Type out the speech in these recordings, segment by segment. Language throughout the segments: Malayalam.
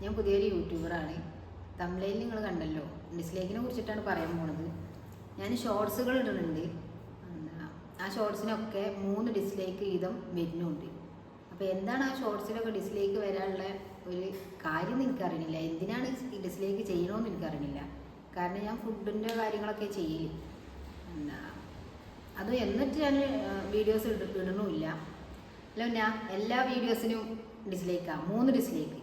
ഞാൻ പുതിയൊരു യൂട്യൂബറാണ്. തംബ്നെയിൽ നിങ്ങൾ കണ്ടല്ലോ, ഡിസ്ലൈക്കിനെ കുറിച്ചിട്ടാണ് പറയാൻ പോണത്. ഞാൻ ഷോർട്സുകൾ ഇടുന്നുണ്ട്. ആ ഷോർട്സിനൊക്കെ 3 ഡിസ്ലൈക്ക് വീതം വരുന്നുണ്ട്. അപ്പോൾ എന്താണ് ആ ഷോർട്സിലൊക്കെ ഡിസ്ലൈക്ക് വരാനുള്ള ഒരു കാര്യം എനിക്കറിയില്ല. എന്തിനാണ് ഈ ഡിസ്ലൈക്ക് ചെയ്യണമെന്ന് എനിക്കറിയില്ല. കാരണം ഞാൻ ഫുഡിൻ്റെ കാര്യങ്ങളൊക്കെ ചെയ്യല്. അതും എന്നിട്ട് ഞാൻ വീഡിയോസ് ഇടണമില്ല. അല്ല, ഞാൻ എല്ലാ വീഡിയോസിനും ഡിസ്ലൈക്കാണ്, 3 ഡിസ്ലൈക്ക്.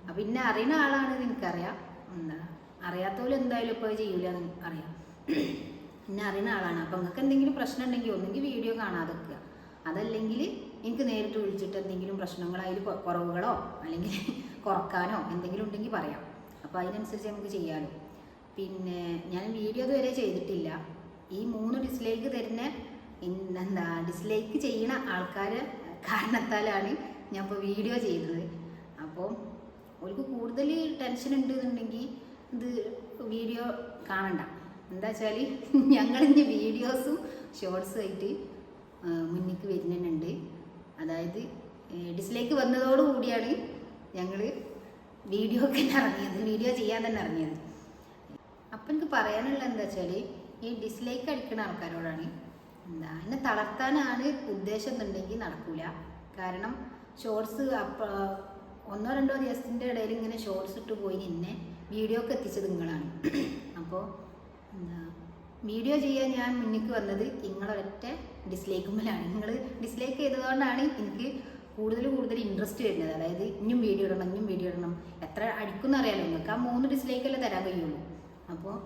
അപ്പം ഇന്നെ അറിയുന്ന ആളാണെന്ന് എനിക്കറിയാം. അറിയാത്തവരും എന്തായാലും ഇപ്പോൾ ചെയ്യൂല എന്ന് അറിയാം. എന്നെ അറിയുന്ന ആളാണ്. അപ്പം നിങ്ങൾക്ക് എന്തെങ്കിലും പ്രശ്നം ഉണ്ടെങ്കിൽ ഒന്നെങ്കിൽ വീഡിയോ കാണാതെ വെക്കുക, അതല്ലെങ്കിൽ എനിക്ക് നേരിട്ട് വിളിച്ചിട്ട് എന്തെങ്കിലും പ്രശ്നങ്ങൾ അതിൽ കുറവുകളോ അല്ലെങ്കിൽ കുറക്കാനോ എന്തെങ്കിലും ഉണ്ടെങ്കിൽ പറയാം. അപ്പോൾ അതിനനുസരിച്ച് നമുക്ക് ചെയ്യാമല്ലോ. പിന്നെ ഞാൻ വീഡിയോ ഇതുവരെ ചെയ്തിട്ടില്ല. ഈ 3 ഡിസ്ലൈക്ക് തരുന്ന ഡിസ്ലൈക്ക് ചെയ്യുന്ന ആൾക്കാർ കാരണത്താലാണ് ഞാൻ ഇപ്പോൾ വീഡിയോ ചെയ്തത്. അപ്പോൾ അവർക്ക് കൂടുതൽ ടെൻഷൻ ഉണ്ടെന്നുണ്ടെങ്കിൽ ഇത് വീഡിയോ കാണണ്ട. എന്താ വെച്ചാൽ ഞങ്ങളിൻ്റെ വീഡിയോസും ഷോർട്സും ആയിട്ട് മുന്നിലേക്ക് വരുന്നുണ്ട്. അതായത് ഡിസ്ലൈക്ക് വന്നതോടുകൂടിയാണ് ഞങ്ങൾ വീഡിയോ ചെയ്യാൻ തന്നെ ഇറങ്ങിയത്. അപ്പം എനിക്ക് പറയാനുള്ള എന്താ വെച്ചാൽ ഈ ഡിസ്ലൈക്ക് അടിക്കുന്ന ആൾക്കാരോടാണ്, എന്നെ തളർത്താനാണ് ഉദ്ദേശം എന്നുണ്ടെങ്കിൽ നടക്കൂല. കാരണം ഷോർട്സ് 1-2 ദിവസത്തിൻ്റെ ഇടയിൽ ഇങ്ങനെ ഷോർട്സ് ഇട്ട് പോയി എന്നെ വീഡിയോക്ക് എത്തിച്ചത് നിങ്ങളാണ്. അപ്പോൾ വീഡിയോ ചെയ്യാൻ ഞാൻ മുന്നിലേക്ക് വന്നത് നിങ്ങളൊരൊറ്റ ഡിസ്ലൈക്കുമ്പോഴാണ്. നിങ്ങൾ ഡിസ്ലൈക്ക് ചെയ്തതുകൊണ്ടാണ് എനിക്ക് കൂടുതൽ ഇൻട്രസ്റ്റ് വരുന്നത്. അതായത് ഇനിയും വീഡിയോ ഇടണം. എത്ര അടിക്കുന്ന അറിയാലോ നിങ്ങൾക്ക്. ആ 3 ഡിസ്ലൈക്കല്ലേ തരാൻ കഴിയുള്ളൂ. അപ്പോൾ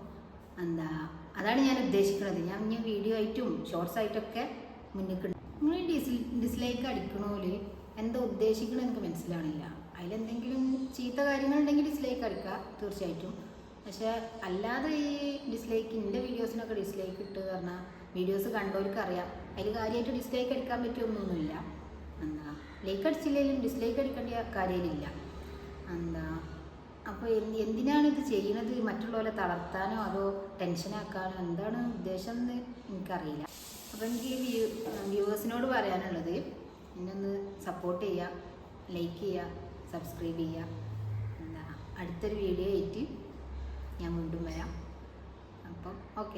അതാണ് ഞാൻ ഉദ്ദേശിക്കുന്നത്. ഞാൻ ഇനി വീഡിയോ ആയിട്ടും ഷോർട്സ് ആയിട്ടൊക്കെ മുന്നിലേക്ക്. നിങ്ങൾ ഡിസ്ലൈക്ക് അടിക്കണോല് എന്താ ഉദ്ദേശിക്കണമെന്ന് എനിക്ക് മനസ്സിലാവണില്ല. അതിലെന്തെങ്കിലും ചീത്ത കാര്യങ്ങളുണ്ടെങ്കിൽ ഡിസ്ലൈക്ക് അടിക്കുക തീർച്ചയായിട്ടും. പക്ഷേ അല്ലാതെ ഈ ഡിസ്ലൈക്ക് എൻ്റെ വീഡിയോസിനൊക്കെ ഡിസ്ലൈക്ക് ഇട്ട് പറഞ്ഞാൽ വീഡിയോസ് കണ്ടവർക്ക് അറിയാം. അതിൽ കാര്യമായിട്ട് ഡിസ്ലൈക്ക് അടിക്കാൻ പറ്റിയൊന്നുമില്ല. ലൈക്ക് അടിച്ചില്ലെങ്കിലും ഡിസ്ലൈക്ക് അടിക്കേണ്ട കാര്യമില്ല. അപ്പോൾ എന്തിനാണ് ഇത് ചെയ്യുന്നത്? മറ്റുള്ളവരെ തളർത്താനോ അതോ ടെൻഷനാക്കാനോ എന്താണ് ഉദ്ദേശം എന്ന് എനിക്കറിയില്ല. അപ്പോൾ എനിക്ക് വ്യൂവേഴ്സിനോട് പറയാനുള്ളത്, എന്നെ ഒന്ന് സപ്പോർട്ട് ചെയ്യുക, ലൈക്ക് ചെയ്യുക, സബ്സ്ക്രൈബ് ചെയ്യുക. അടുത്തൊരു വീഡിയോ ആയിട്ട് ഞാൻ വീണ്ടും വരാം. അപ്പം ഓക്കെ.